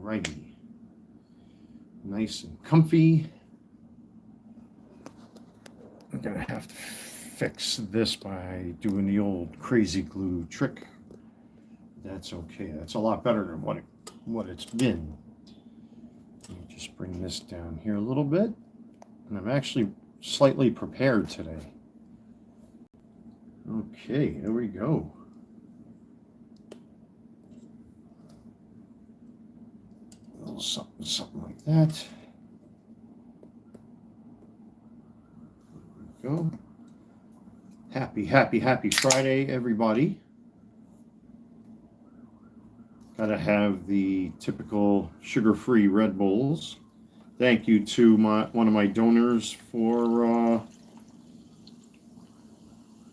righty. Nice and comfy. I'm going to have to fix this by doing the old crazy glue trick. That's okay. That's a lot better than what it's been. Let me just bring this down here a little bit. And I'm actually slightly prepared today. Okay, there we go. A little something like that. There we go. Happy Friday, everybody. Gotta have the typical sugar-free Red Bulls. Thank you to one of my donors for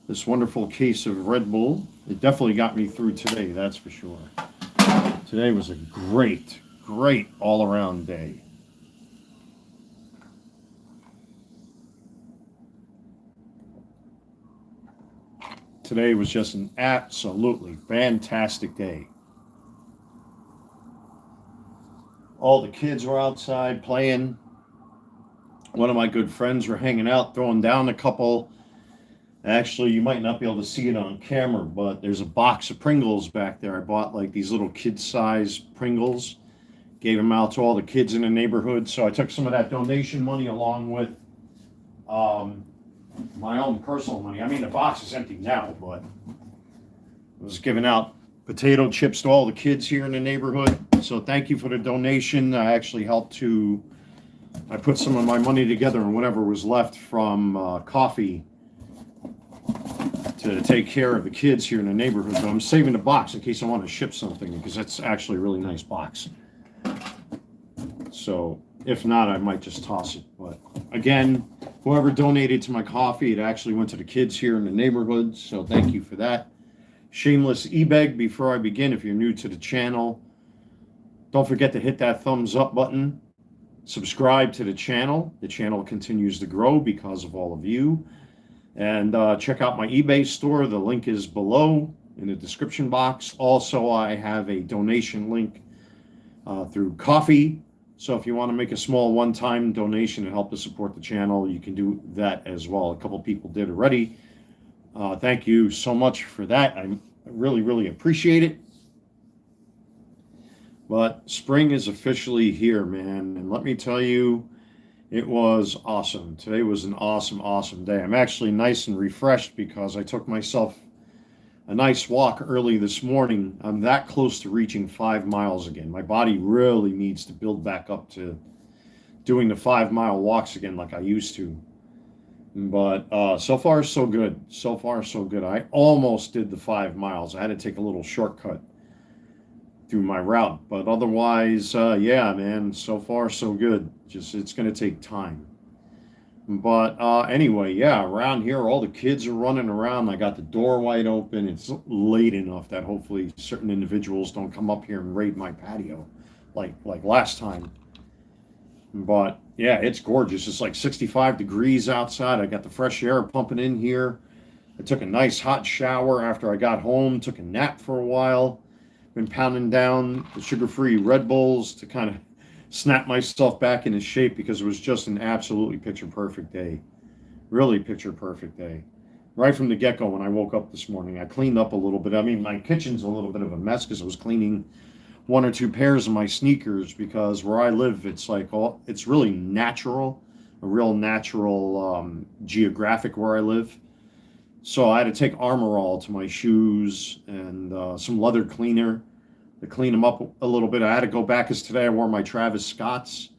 this wonderful case of Red Bull. It definitely got me through today, that's for sure. Today was a great all-around day. Today was just an absolutely fantastic day. All the kids were outside playing. One of my good friends were hanging out, throwing down a couple. Actually, you might not be able to see it on camera, but there's a box of Pringles back there. I bought like these little kid-size Pringles. Gave them out to all the kids in the neighborhood. So I took some of that donation money along with my own personal money. I mean, the box is empty now, but I was giving out potato chips to all the kids here in the neighborhood. So thank you for the donation. I actually helped I put some of my money together and whatever was left from coffee to take care of the kids here in the neighborhood. But I'm saving the box in case I want to ship something because that's actually a really nice box. So if not, I might just toss it. But again, whoever donated to my coffee, it actually went to the kids here in the neighborhood. So thank you for that. Shameless e-beg before I begin, if you're new to the channel, don't forget to hit that thumbs up button. Subscribe to the channel. The channel continues to grow because of all of you. And check out my eBay store. The link is below in the description box. Also, I have a donation link through Coffee. So if you want to make a small one-time donation to help to support the channel, you can do that as well. A couple people did already. Thank you so much for that. I really appreciate it. But spring is officially here, man. And let me tell you, it was awesome. Today was an awesome day. I'm actually nice and refreshed because I took myself a nice walk early this morning. I'm that close to reaching 5 miles again. My body really needs to build back up to doing the 5-mile walks again like I used to. But so far, so good. So far, so good. I almost did the 5 miles. I had to take a little shortcut through my route. But otherwise, yeah, man, so far, so good. Just, it's going to take time. But anyway, yeah, around here, all the kids are running around. I got the door wide open. It's late enough that hopefully certain individuals don't come up here and raid my patio like last time. But yeah, it's gorgeous. It's like 65 degrees outside. I got the fresh air pumping in here. I took a nice hot shower after I got home, took a nap for a while. Been pounding down the sugar-free Red Bulls to kind of snap myself back into shape because it was just an absolutely picture-perfect day. Really picture-perfect day. Right from the get-go when I woke up this morning, I cleaned up a little bit. I mean, my kitchen's a little bit of a mess because I was cleaning 1 or 2 pairs of my sneakers because where I live, it's like it's really natural, a real natural geographic where I live. So I had to take Armor All to my shoes and some leather cleaner to clean them up a little bit. I had to go back because today I wore my Travis Scotts.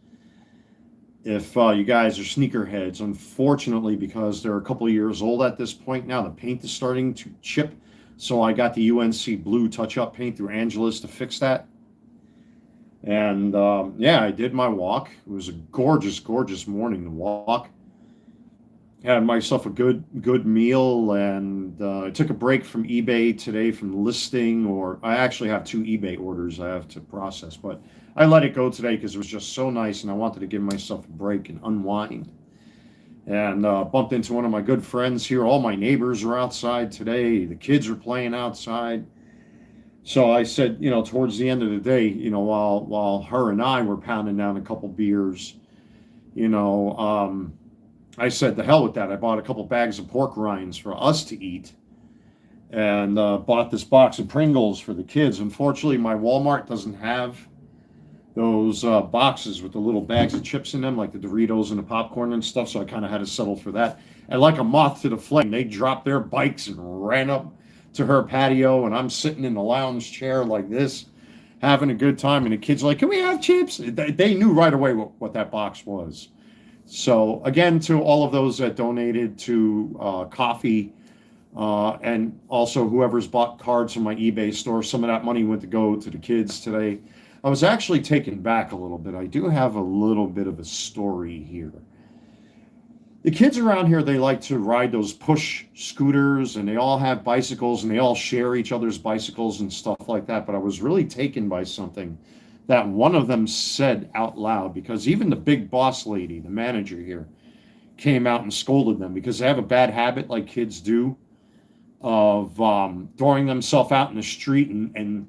If you guys are sneakerheads, unfortunately, because they're a couple of years old at this point now, the paint is starting to chip. So I got the UNC blue touch-up paint through Angelus to fix that. And yeah, I did my walk. It was a gorgeous morning to walk. Had myself a good meal, and I took a break from eBay today from listing, or I actually have 2 eBay orders I have to process, but I let it go today because it was just so nice, and I wanted to give myself a break and unwind. And bumped into one of my good friends here. All my neighbors are outside today. The kids are playing outside. So I said, towards the end of the day, while her and I were pounding down a couple beers, you know, um, I said, the hell with that. I bought a couple bags of pork rinds for us to eat, and bought this box of Pringles for the kids. Unfortunately, my Walmart doesn't have those boxes with the little bags of chips in them, like the Doritos and the popcorn and stuff. So I kind of had to settle for that. And like a moth to the flame, they dropped their bikes and ran up to her patio, and I'm sitting in the lounge chair like this, having a good time. And the kids are like, "Can we have chips?" They knew right away what that box was. So again, to all of those that donated to coffee, and also whoever's bought cards from my eBay store, some of that money went to go to the kids today. I was actually taken back a little bit. I do have a little bit of a story here. The kids around here, they like to ride those push scooters, and they all have bicycles, and they all share each other's bicycles and stuff like that. But I was really taken by something that one of them said out loud, because even the big boss lady, the manager here, came out and scolded them because they have a bad habit, like kids do, of throwing themselves out in the street. And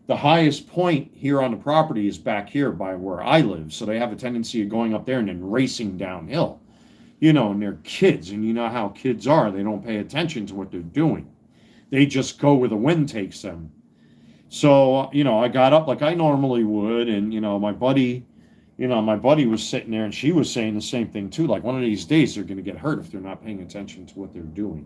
the highest point here on the property is back here by where I live. So they have a tendency of going up there and then racing downhill, and they're kids. And you know how kids are. They don't pay attention to what they're doing. They just go where the wind takes them. So, I got up like I normally would. And, my buddy was sitting there, and she was saying the same thing too. Like, one of these days they're going to get hurt if they're not paying attention to what they're doing.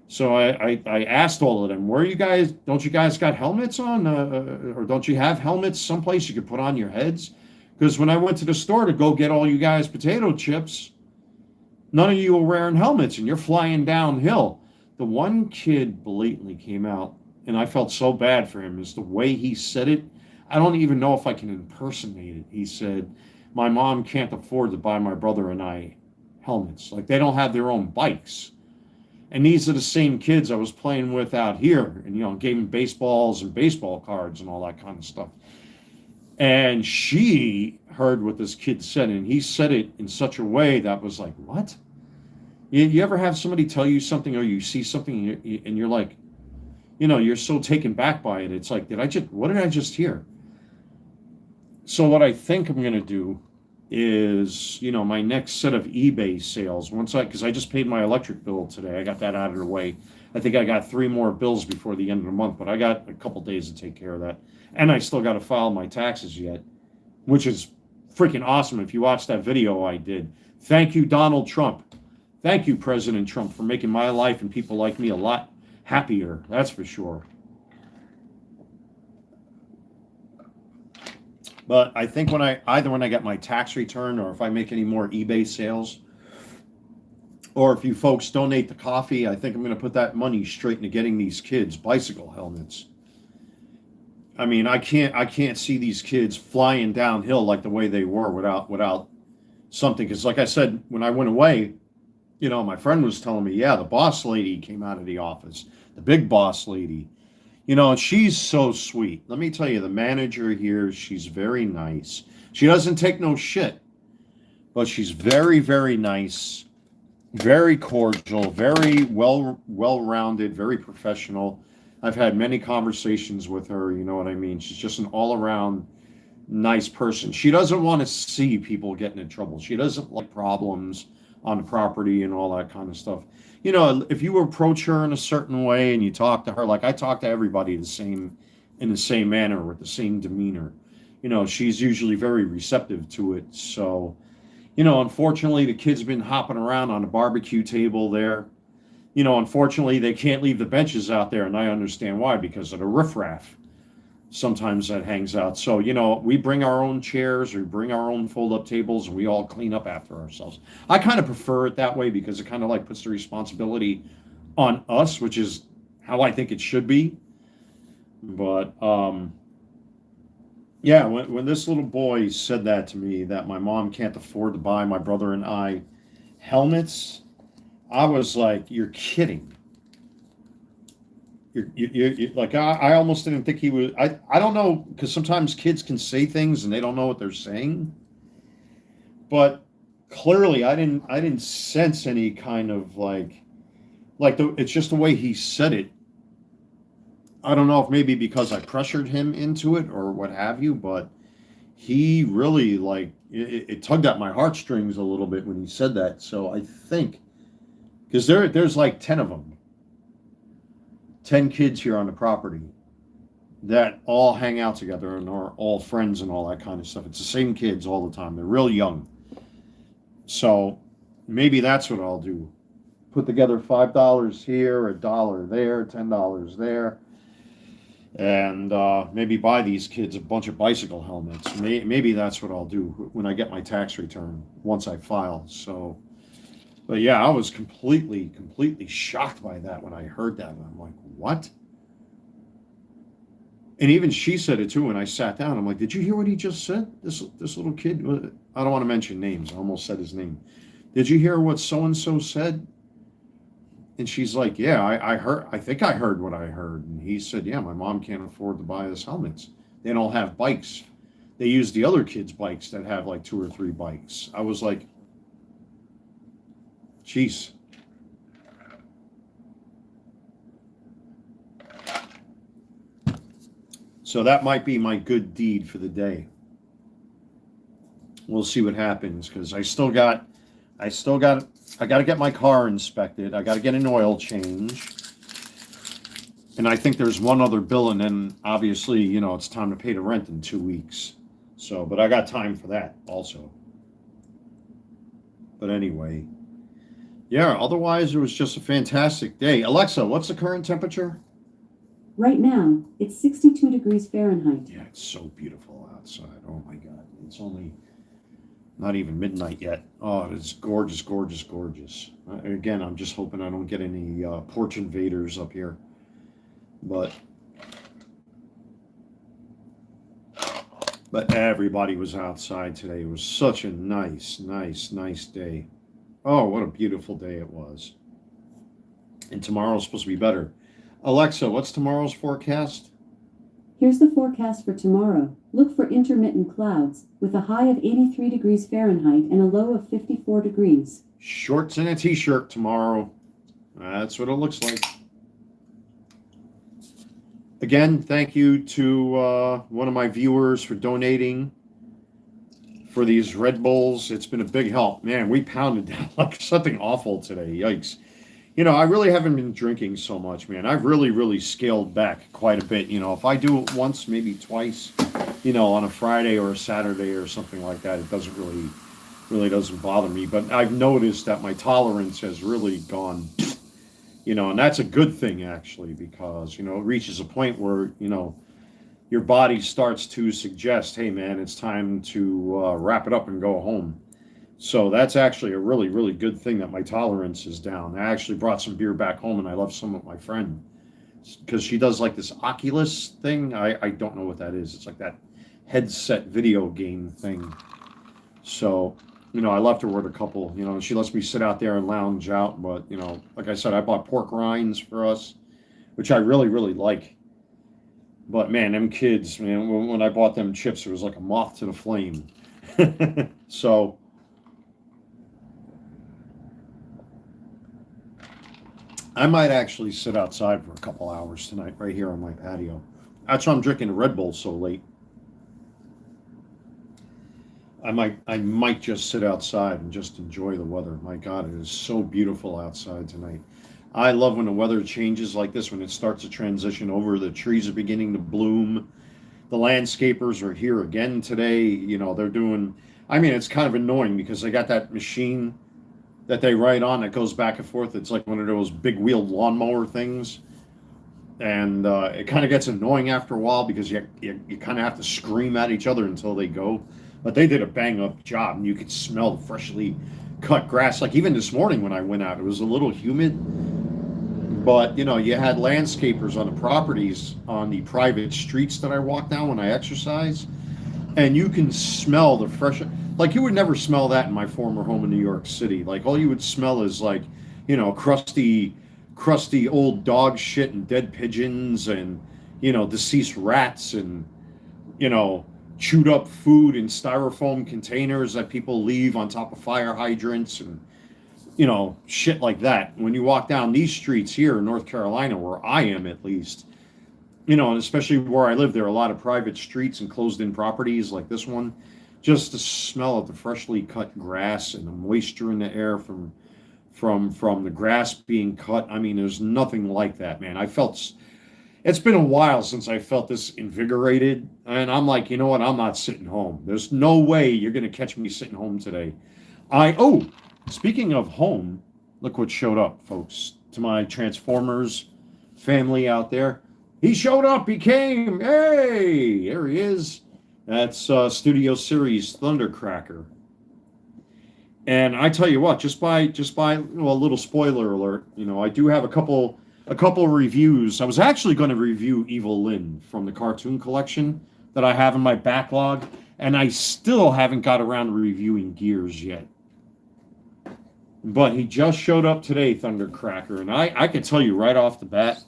So I asked all of them, where you guys, don't you guys got helmets on? Or don't you have helmets someplace you could put on your heads? Because when I went to the store to go get all you guys potato chips, none of you were wearing helmets, and you're flying downhill. The one kid blatantly came out, and I felt so bad for him, is the way he said it. I don't even know if I can impersonate it. He said, my mom can't afford to buy my brother and I helmets. Like, they don't have their own bikes. And these are the same kids I was playing with out here, and gave them baseballs and baseball cards and all that kind of stuff. And she heard what this kid said, and he said it in such a way that was like, what? You ever have somebody tell you something, or you see something, and you're like, you're so taken back by it. It's like, what did I just hear? So what I think I'm going to do is, my next set of eBay sales, because I just paid my electric bill today. I got that out of the way. I think I got 3 more bills before the end of the month, but I got a couple days to take care of that. And I still got to file my taxes yet, which is freaking awesome. If you watched that video I did, thank you, Donald Trump. Thank you, President Trump, for making my life and people like me a lot happier. That's for sure. But I think when I get my tax return, or if I make any more eBay sales, or if you folks donate the coffee, I think I'm going to put that money straight into getting these kids bicycle helmets. I mean, I can't see these kids flying downhill like the way they were without something. Because like I said, when I went away, my friend was telling me, yeah, the boss lady came out of the office, the big boss lady. And she's so sweet. Let me tell you, the manager here, she's very nice. She doesn't take no shit, but she's very, very nice, very cordial, very well-rounded, very professional. I've had many conversations with her, you know what I mean? She's just an all-around nice person. She doesn't want to see people getting in trouble. She doesn't like problems on the property and all that kind of stuff. If you approach her in a certain way and you talk to her, like I talk to everybody in the same manner, with the same demeanor, she's usually very receptive to it. So, unfortunately, the kids have been hopping around on the barbecue table there. Unfortunately, they can't leave the benches out there, and I understand why, because of the riffraff. Sometimes that hangs out. So, we bring our own chairs, we bring our own fold-up tables, and we all clean up after ourselves. I kind of prefer it that way, because it kind of like puts the responsibility on us, which is how I think it should be. But, yeah, when this little boy said that to me, that my mom can't afford to buy my brother and I helmets, I was like, you're kidding. You like, I almost didn't think he was. I don't know, because sometimes kids can say things and they don't know what they're saying. But clearly, I didn't sense any kind of it's just the way he said it. I don't know if maybe because I pressured him into it or what have you, but he really like it tugged at my heartstrings a little bit when he said that. So I think because there's like 10 of them, 10 kids here on the property that all hang out together and are all friends and all that kind of stuff. It's the same kids all the time. They're real young. So maybe that's what I'll do. Put together $5 here, $1 there, $10 there, and maybe buy these kids a bunch of bicycle helmets. Maybe that's what I'll do when I get my tax return once I file. So, but yeah, I was completely shocked by that when I heard that. I'm like, what? And even she said it too when I sat down. I'm like, did you hear what he just said? This little kid, I don't want to mention names. I almost said his name. Did you hear what so-and-so said? And she's like, yeah, I heard, I think I heard what I heard. And he said, yeah, my mom can't afford to buy us helmets. They don't have bikes. They use the other kids' bikes that have like 2 or 3 bikes. I was like, jeez. So that might be my good deed for the day. We'll see what happens because I got to get my car inspected. I got to get an oil change. And I think there's one other bill, and then obviously, you know, it's time to pay the rent in 2 weeks. So, but I got time for that also. But anyway, yeah, otherwise it was just a fantastic day. Alexa, what's the current temperature? Right now, it's 62 degrees Fahrenheit. Yeah, it's so beautiful outside. Oh my God. It's only not even midnight yet. Oh, it's gorgeous, gorgeous, gorgeous. Again, I'm just hoping I don't get any porch invaders up here. But everybody was outside today. It was such a nice day. Oh, what a beautiful day it was. And tomorrow's supposed to be better. Alexa, what's tomorrow's forecast? Here's the forecast for tomorrow. Look for intermittent clouds with a high of 83 degrees Fahrenheit and a low of 54 degrees. Shorts and a t-shirt tomorrow. That's what it looks like. Again, thank you to one of my viewers for donating for these Red Bulls. It's been a big help. Man, we pounded down like something awful today. Yikes. You know, I really haven't been drinking so much, man. I've really scaled back quite a bit. You know, if I do it once, maybe twice, you know, on a Friday or a Saturday or something like that, it doesn't really doesn't bother me. But I've noticed that my tolerance has really gone, you know, and that's a good thing actually, because, you know, it reaches a point where, you know, your body starts to suggest, hey man, it's time to wrap it up and go home. So that's actually a really good thing that my tolerance is down. I actually brought some beer back home and I left some with my friend because she does like this Oculus thing. I don't know what that is. It's like that headset video game thing. So, you know, I left her with a couple, you know, and she lets me sit out there and lounge out. But, you know, like I said, I bought pork rinds for us, which I really like. But man, them kids, man, when I bought them chips, it was like a moth to the flame. So I might actually sit outside for a couple hours tonight, right here on my patio. That's why I'm drinking a Red Bull so late. I might just sit outside and just enjoy the weather. My God, it is so beautiful outside tonight. I love when the weather changes like this, when it starts to transition over. The trees are beginning to bloom. The landscapers are here again today. You know, they're doing, I mean, it's kind of annoying because they got that machine that they ride on that goes back and forth. It's like one of those big wheeled lawnmower things. And it kind of gets annoying after a while because you kind of have to scream at each other until they go. But they did a bang up job, and you could smell the freshly cut grass. Like even this morning when I went out, it was a little humid. But, you know, you had landscapers on the properties, on the private streets that I walk down when I exercise. And you can smell the fresh, like you would never smell that in my former home in New York City. Like all you would smell is like, you know, crusty old dog shit and dead pigeons and, you know, deceased rats and, you know, chewed up food in styrofoam containers that people leave on top of fire hydrants and, you know, shit like that. When you walk down these streets here in North Carolina, where I am at least, you know, and especially where I live, there are a lot of private streets and closed-in properties like this one. Just the smell of the freshly cut grass and the moisture in the air from the grass being cut. I mean, there's nothing like that, man. It's been a while since I felt this invigorated, and I'm like, you know what? I'm not sitting home. There's no way you're gonna catch me sitting home today. Speaking of home, look what showed up, folks. To my Transformers family out there, he showed up. He came. Hey, there he is. That's Studio Series Thundercracker. And I tell you what, just by well, a little spoiler alert, you know, I do have a couple reviews. I was actually going to review Evil Lyn from the cartoon collection that I have in my backlog, and I still haven't got around to reviewing Gears yet. But he just showed up today, Thundercracker, and I can tell you right off the bat,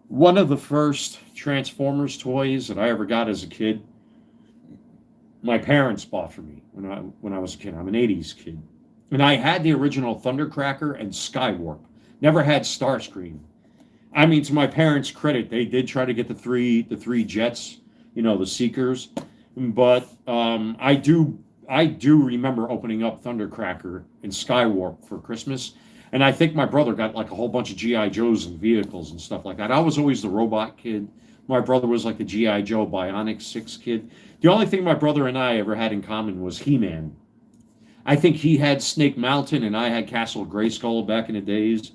one of the first Transformers toys that I ever got as a kid, my parents bought for me when I was a kid. I'm an '80s kid, and I had the original Thundercracker and Skywarp. Never had Starscream. I mean, to my parents' credit, they did try to get the three jets, you know, the Seekers, but I do remember opening up Thundercracker and Skywarp for Christmas, and I think my brother got like a whole bunch of GI Joes and vehicles and stuff like that. I was always the robot kid. My brother was like the GI Joe Bionic 6 kid. The only thing my brother and I ever had in common was He-Man. I think he had Snake Mountain and I had Castle Grayskull back in the days.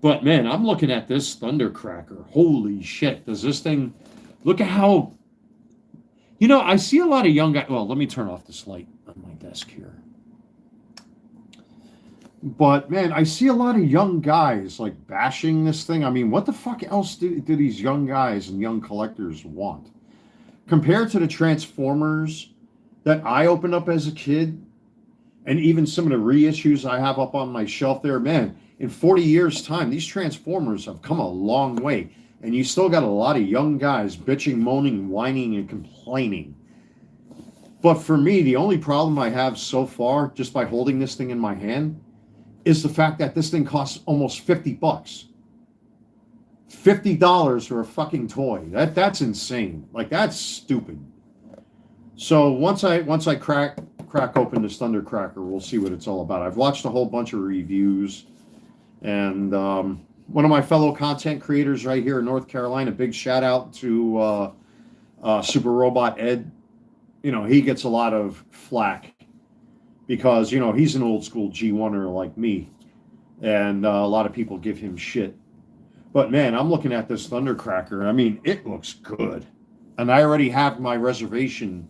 But man, I'm looking at this Thundercracker. Holy shit. Does this thing look at how, you know, I see a lot of young guys. Well, let me turn off this light on my desk here. But man, I see a lot of young guys like bashing this thing. I mean, what the fuck else do these young guys and young collectors want? Compared to the Transformers that I opened up as a kid, and even some of the reissues I have up on my shelf there, man, in 40 years' time, these Transformers have come a long way. And you still got a lot of young guys bitching, moaning, whining, and complaining. But for me, the only problem I have so far, just by holding this thing in my hand, is the fact that this thing costs almost 50 bucks. $50 for a fucking toy. That's insane. Like, that's stupid. So once I crack open this Thundercracker, we'll see what it's all about. I've watched a whole bunch of reviews, and one of my fellow content creators right here in North Carolina, big shout out to Super Robot Ed. You know, he gets a lot of flack because, you know, he's an old school G1er like me, and a lot of people give him shit. But man, I'm looking at this Thundercracker. I mean, it looks good. And I already have my reservation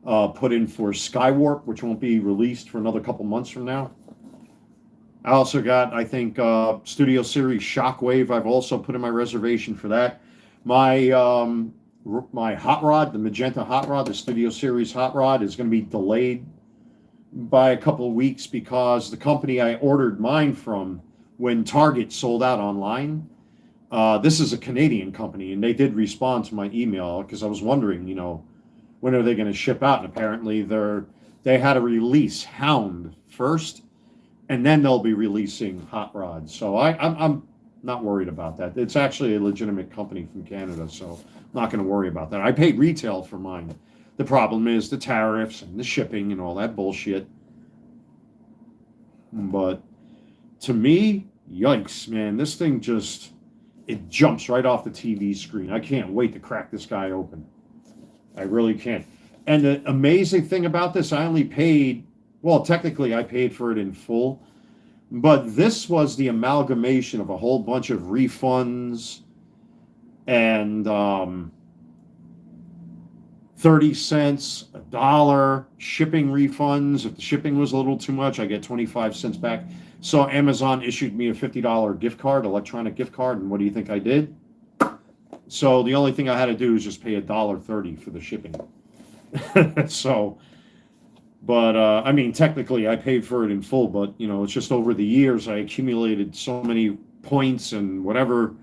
put in for Skywarp, which won't be released for another couple months from now. I also got, I think, Studio Series Shockwave. I've also put in my reservation for that. My hot rod, the magenta hot rod, the Studio Series hot rod, is going to be delayed by a couple of weeks because the company I ordered mine from, when Target sold out online, this is a Canadian company, and they did respond to my email because I was wondering, you know, when are they going to ship out? And apparently they had to release Hound first, and then they'll be releasing Hot Rod. So I'm not worried about that. It's actually a legitimate company from Canada, so I'm not going to worry about that. I paid retail for mine. The problem is the tariffs and the shipping and all that bullshit. But to me, yikes, man, this thing just, it jumps right off the TV screen. I can't wait to crack this guy open. I really can't. And the amazing thing about this, I only paid, well, technically I paid for it in full, but this was the amalgamation of a whole bunch of refunds and 30 cents, $1, shipping refunds. If the shipping was a little too much, I get 25 cents back. So Amazon issued me a $50 gift card, electronic gift card, and what do you think I did? So the only thing I had to do is just pay $1.30 for the shipping. So, but I mean, technically I paid for it in full, but you know, it's just over the years I accumulated so many points and whatever,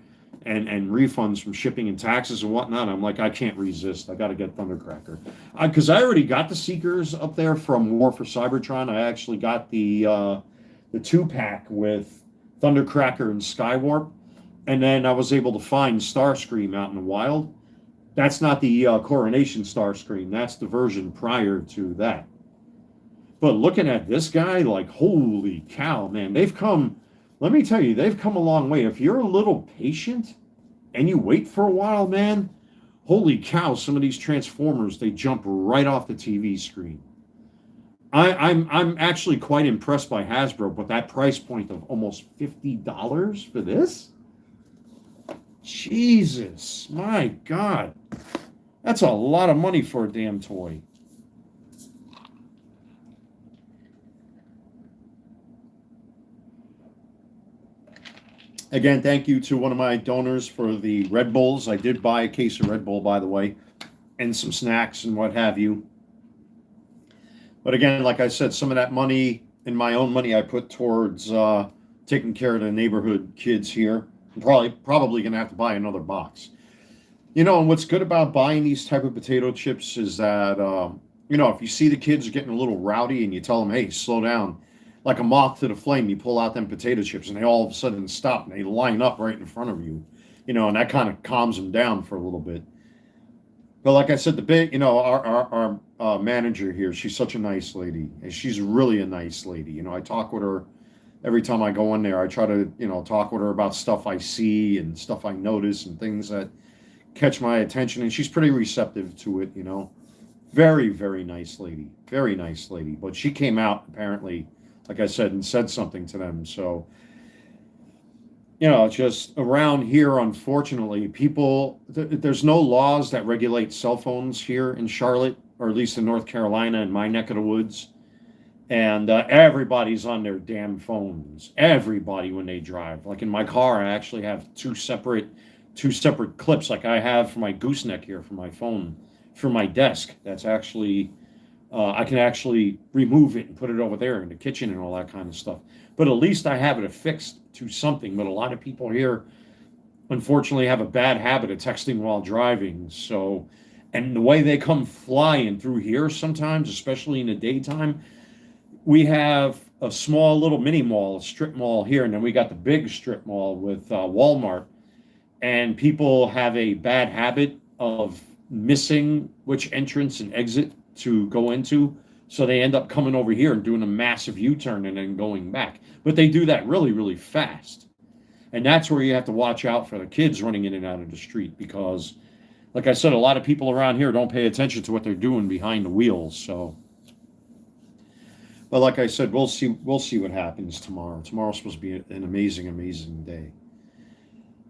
and refunds from shipping and taxes and whatnot. I'm like, I can't resist. I got to get Thundercracker because I already got the Seekers up there from War for Cybertron. I actually got the 2-pack with Thundercracker and Skywarp. And then I was able to find Starscream out in the wild. That's not the Coronation Starscream. That's the version prior to that. But looking at this guy, like, holy cow, man, they've come, let me tell you, they've come a long way. If you're a little patient and you wait for a while, man, holy cow, some of these Transformers, they jump right off the TV screen. I'm actually quite impressed by Hasbro, but that price point of almost $50 for this? Jesus, my God. That's a lot of money for a damn toy. Again, thank you to one of my donors for the Red Bulls. I did buy a case of Red Bull, by the way, and some snacks and what have you. But again, like I said, some of that money and my own money I put towards taking care of the neighborhood kids here. I'm probably going to have to buy another box. You know, and what's good about buying these type of potato chips is that, you know, if you see the kids getting a little rowdy and you tell them, hey, slow down, like a moth to the flame, you pull out them potato chips and they all of a sudden stop and they line up right in front of you, you know, and that kind of calms them down for a little bit. But like I said, the big, you know, our manager here, she's such a nice lady, and she's really a nice lady. You know, I talk with her every time I go in there. I try to, you know, talk with her about stuff I see and stuff I notice and things that catch my attention, and she's pretty receptive to it, you know. Very, very nice lady. Very nice lady. But she came out, apparently, like I said, and said something to them. So, you know, just around here, unfortunately, people, there's no laws that regulate cell phones here in Charlotte, or at least in North Carolina, in my neck of the woods. And everybody's on their damn phones. Everybody when they drive. Like in my car, I actually have two separate clips, like I have for my gooseneck here for my phone, for my desk. That's actually, I can actually remove it and put it over there in the kitchen and all that kind of stuff. But at least I have it affixed to something. But a lot of people here, unfortunately, have a bad habit of texting while driving. So, and the way they come flying through here sometimes, especially in the daytime, we have a small little mini mall, a strip mall here, and then we got the big strip mall with Walmart. And people have a bad habit of missing which entrance and exit to go into. So they end up coming over here and doing a massive U-turn and then going back. But they do that really, really fast. And that's where you have to watch out for the kids running in and out of the street because, like I said, a lot of people around here don't pay attention to what they're doing behind the wheels. So, but like I said, we'll see what happens tomorrow. Tomorrow's supposed to be an amazing, amazing day.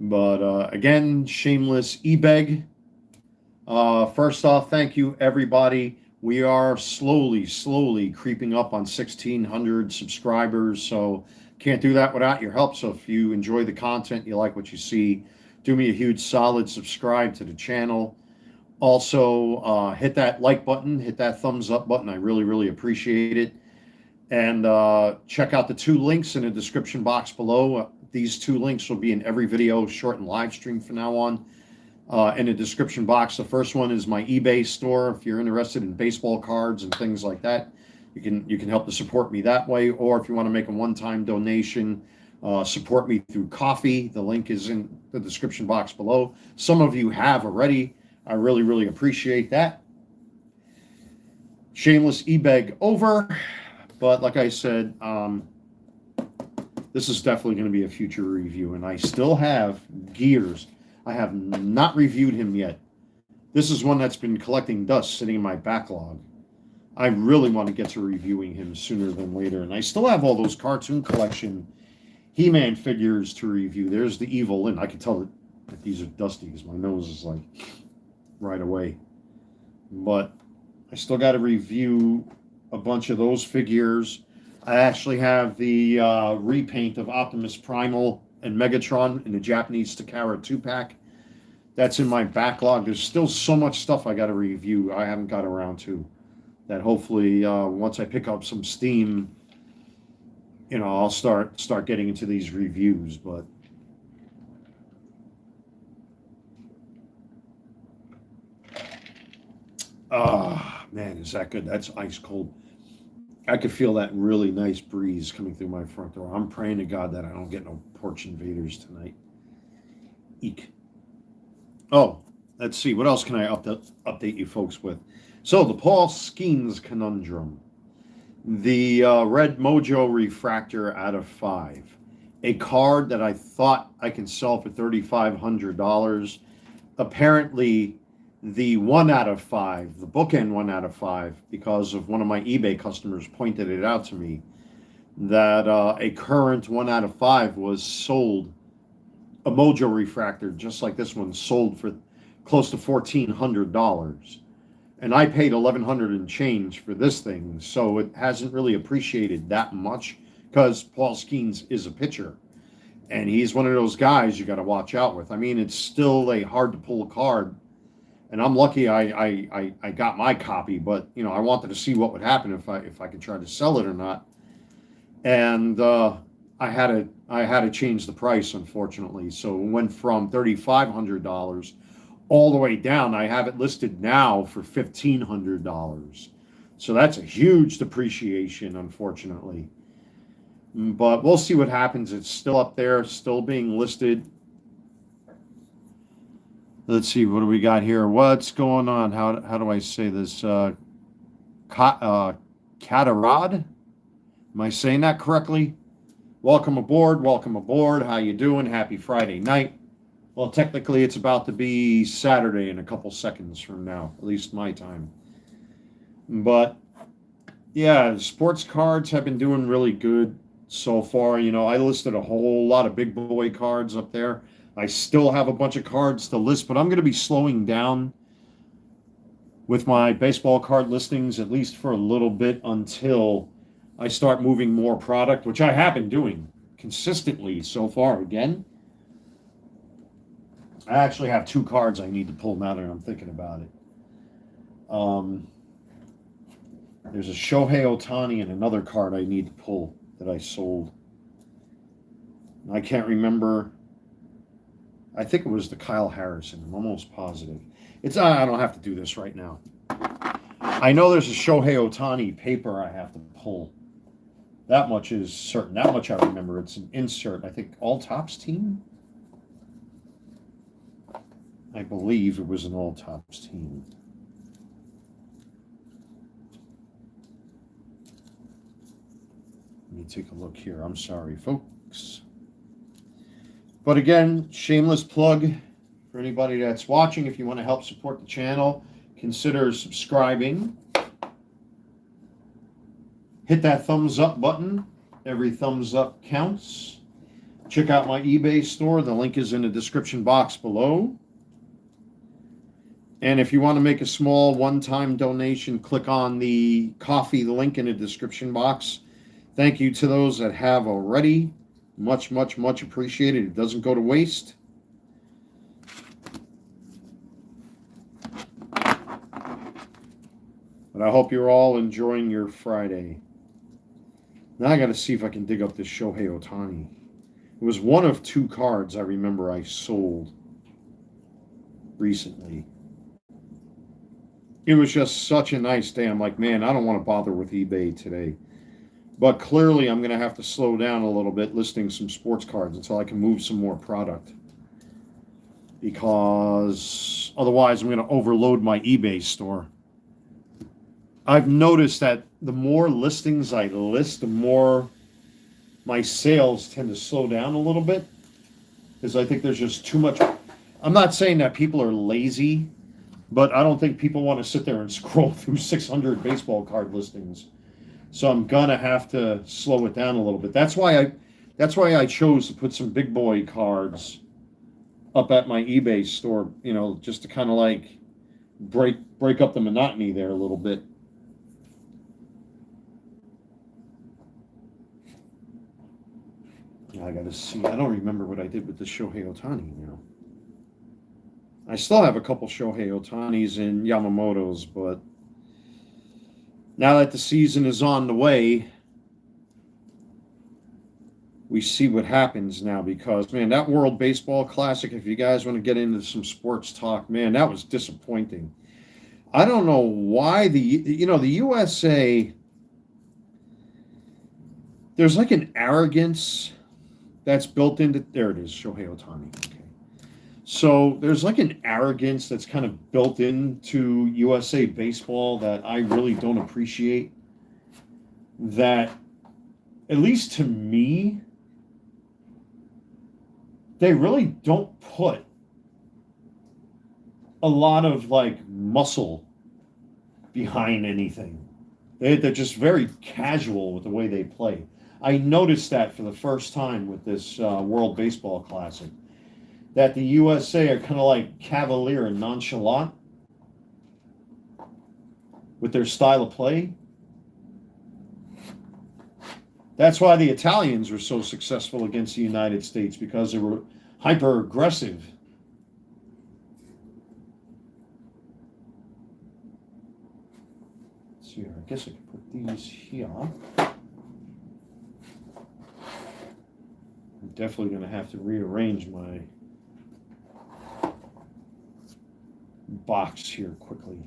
But again, shameless e-beg. First off, thank you, everybody. We are slowly creeping up on 1,600 subscribers, so can't do that without your help. So if you enjoy the content, you like what you see, do me a huge solid, subscribe to the channel. Also, hit that like button, hit that thumbs up button. I really, really appreciate it. And check out the two links in the description box below. These two links will be in every video, short and live stream from now on. In the description box, the first one is my eBay store. If you're interested in baseball cards and things like that, you can help to support me that way. Or if you want to make a one-time donation, support me through coffee. The link is in the description box below. Some of you have already. I really, really appreciate that. Shameless e-beg over. But like I said, this is definitely going to be a future review. And I still have Gears. I have not reviewed him yet. This is one that's been collecting dust sitting in my backlog. I really want to get to reviewing him sooner than later. And I still have all those cartoon collection He-Man figures to review. There's the Evil Lyn. I can tell that these are dusty because my nose is like right away. But I still got to review a bunch of those figures. I actually have the repaint of Optimus Primal and Megatron in the Japanese Takara 2-pack. That's in my backlog. There's still so much stuff I got to review I haven't got around to. That hopefully once I pick up some steam, you know, I'll start getting into these reviews. But man, is that good? That's ice cold. I could feel that really nice breeze coming through my front door. I'm praying to God that I don't get no porch invaders tonight. Eek. Oh, let's see. What else can I update you folks with? So, the Paul Skeens conundrum. The Red Mojo Refractor out of 5. A card that I thought I can sell for $3,500. Apparently, the 1 out of 5, the bookend 1 out of 5, because of one of my eBay customers pointed it out to me, that a current 1 out of 5 was sold, a Mojo Refractor, just like this one, sold for close to $1,400. And I paid $1,100 and change for this thing, so it hasn't really appreciated that much, because Paul Skeens is a pitcher, and he's one of those guys you got to watch out with. I mean, it's still a hard to pull card, and I'm lucky I got my copy, but you know, I wanted to see what would happen if I could try to sell it or not, and I had to change the price, unfortunately. So it went from $3,500 all the way down. I have it listed now for $1,500. So that's a huge depreciation, unfortunately. But we'll see what happens. It's still up there, still being listed. Let's see, what do we got here? What's going on? How do I say this? Katarad? Am I saying that correctly? Welcome aboard. Welcome aboard. How you doing? Happy Friday night. Well, technically, it's about to be Saturday in a couple seconds from now, at least my time. But, yeah, sports cards have been doing really good so far. You know, I listed a whole lot of big boy cards up there. I still have a bunch of cards to list, but I'm going to be slowing down with my baseball card listings, at least for a little bit, until I start moving more product, which I have been doing consistently so far. Again, I actually have 2 cards I need to pull now that I'm thinking about it. There's a Shohei Ohtani and another card I need to pull that I sold. I can't remember. I think it was the Kyle Harrison. I'm almost positive. I don't have to do this right now. I know there's a Shohei Ohtani paper I have to pull. That much is certain. That much I remember. It's an insert. I think All Tops team. I believe it was an All Tops team. Let me take a look here. I'm sorry, folks. But again, shameless plug for anybody that's watching. If you want to help support the channel, consider subscribing. Hit that thumbs up button. Every thumbs up counts. Check out my eBay store. The link is in the description box below. And if you want to make a small one-time donation, click on the coffee link in the description box. Thank you to those that have already. Much, much, much appreciated. It doesn't go to waste. But I hope you're all enjoying your Friday. Now I got to see if I can dig up this Shohei Ohtani. It was one of 2 cards I remember I sold recently. It was just such a nice day. I'm like, man, I don't want to bother with eBay today. But clearly I'm going to have to slow down a little bit listing some sports cards until I can move some more product. Because otherwise I'm going to overload my eBay store. I've noticed that the more listings I list, the more my sales tend to slow down a little bit. Because I think there's just too much. I'm not saying that people are lazy, but I don't think people want to sit there and scroll through 600 baseball card listings. So I'm gonna have to slow it down a little bit. That's why I chose to put some big boy cards up at my eBay store, you know, just to kind of like break up the monotony there a little bit. I gotta see. I don't remember what I did with the Shohei Ohtani now. I still have a couple Shohei Ohtanis and Yamamotos, but now that the season is on the way, we see what happens now because, man, that World Baseball Classic, if you guys want to get into some sports talk, man, that was disappointing. I don't know why the USA, there's like an arrogance that's built into, there it is, Shohei Ohtani. Okay. So there's like an arrogance that's kind of built into USA baseball that I really don't appreciate. That, at least to me, they really don't put a lot of like muscle behind anything. They're just very casual with the way they play. I noticed that for the first time with this World Baseball Classic, that the USA are kind of like cavalier and nonchalant with their style of play. That's why the Italians were so successful against the United States, because they were hyper aggressive. Let's see here. I guess I could put these here. I'm definitely going to have to rearrange my box here quickly.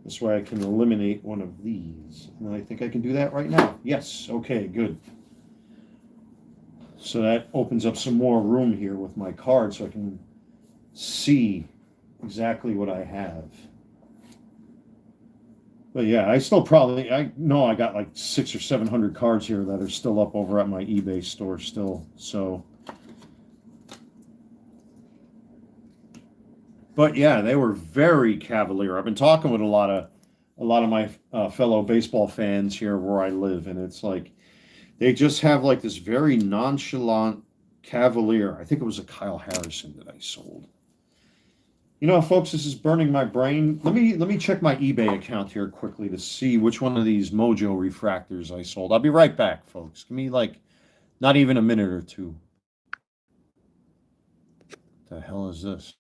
This way I can eliminate one of these. And I think I can do that right now. Yes, okay, good. So that opens up some more room here with my card so I can see exactly what I have. But yeah, I know I got like 600 or 700 cards here that are still up over at my eBay store still. So, but yeah, they were very cavalier. I've been talking with a lot of my fellow baseball fans here where I live, and it's like they just have like this very nonchalant cavalier. I think it was a Kyle Harrison that I sold. You know, folks, this is burning my brain. Let me check my eBay account here quickly to see which one of these Mojo refractors I sold. I'll be right back, folks. Give me like not even a minute or two. What the hell is this?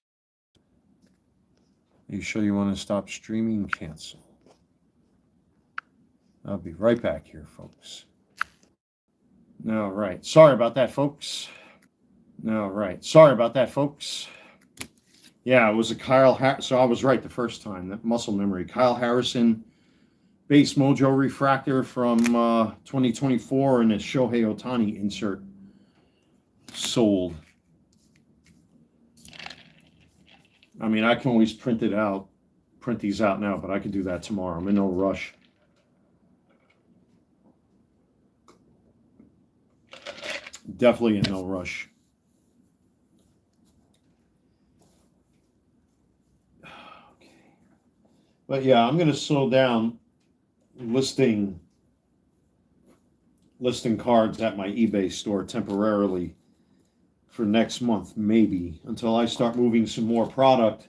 Are you sure you want to stop streaming? Cancel. I'll be right back here, folks. All right. Sorry about that, folks. All right. Sorry about that, folks. Yeah, it was a Kyle Harrison. So I was right the first time. That muscle memory. Kyle Harrison base Mojo refractor from 2024 and a Shohei Ohtani insert sold. I mean, I can always print these out now, but I can do that tomorrow. I'm in no rush. Definitely in no rush. Okay. But yeah, I'm going to slow down listing cards at my eBay store temporarily for next month, maybe, until I start moving some more product.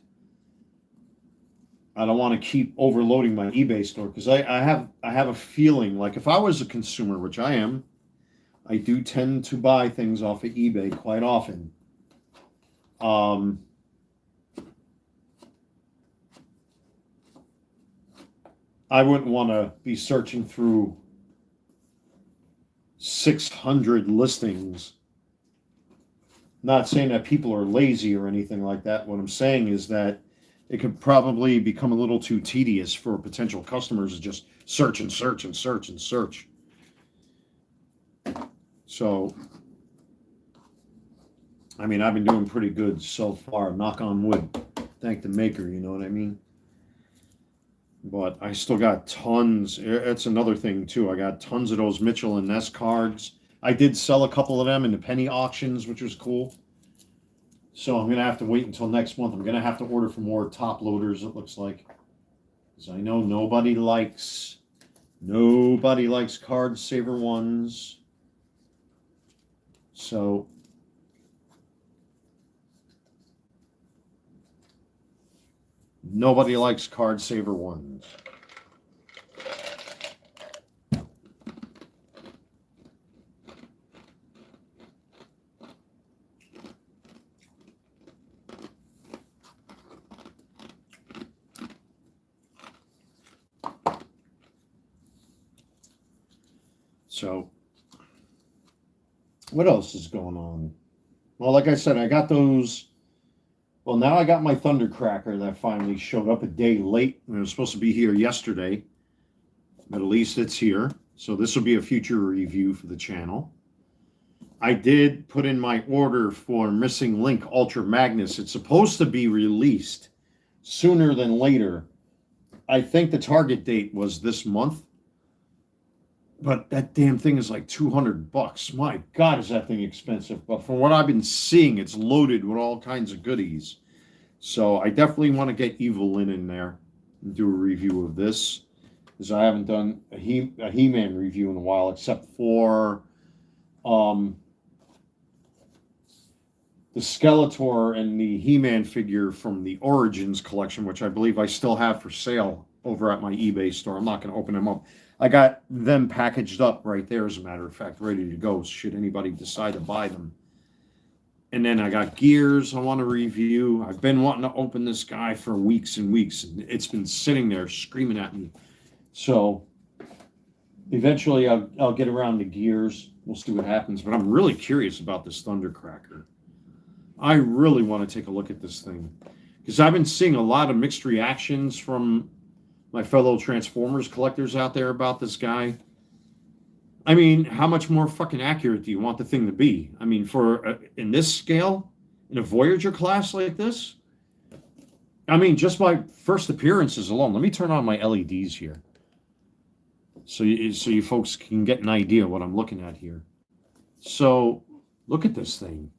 I don't want to keep overloading my eBay store, because I have a feeling like if I was a consumer, which I am, I do tend to buy things off of eBay quite often. I wouldn't want to be searching through 600 listings. Not saying that people are lazy or anything like that. What I'm saying is that it could probably become a little too tedious for potential customers to just search and search and search and search. So, I mean, I've been doing pretty good so far, knock on wood. Thank the maker, you know what I mean? But I still got tons. It's another thing, too. I got tons of those Mitchell and Ness cards. I did sell a couple of them in the penny auctions, which was cool. So I'm going to have to wait until next month. I'm going to have to order for more top loaders, it looks like. Because I know nobody likes card saver ones. So nobody likes card saver ones. So what else is going on? Well, like I said, I got those. Well, now I got my Thundercracker that finally showed up a day late. It was supposed to be here yesterday, but at least it's here. So this will be a future review for the channel. I did put in my order for Missing Link Ultra Magnus. It's supposed to be released sooner than later. I think the target date was this month, but that damn thing is like $200. My God, is that thing expensive? But from what I've been seeing, it's loaded with all kinds of goodies. So I definitely want to get Evelyn in there and do a review of this, because I haven't done a He-Man review in a while, except for the Skeletor and the He-Man figure from the Origins collection, which I believe I still have for sale over at my eBay store. I'm not going to open them up. I got them packaged up right there, as a matter of fact, ready to go, should anybody decide to buy them. And then I got Gears I want to review. I've been wanting to open this guy for weeks and weeks, and it's been sitting there screaming at me. So eventually I'll get around to Gears. We'll see what happens. But I'm really curious about this Thundercracker. I really want to take a look at this thing, because I've been seeing a lot of mixed reactions from my fellow Transformers collectors out there about this guy. I mean, how much more fucking accurate do you want the thing to be? I mean, for in this scale, in a Voyager class like this, I mean, just by first appearances alone. Let me turn on my LEDs here, so you folks can get an idea of what I'm looking at here. So look at this thing.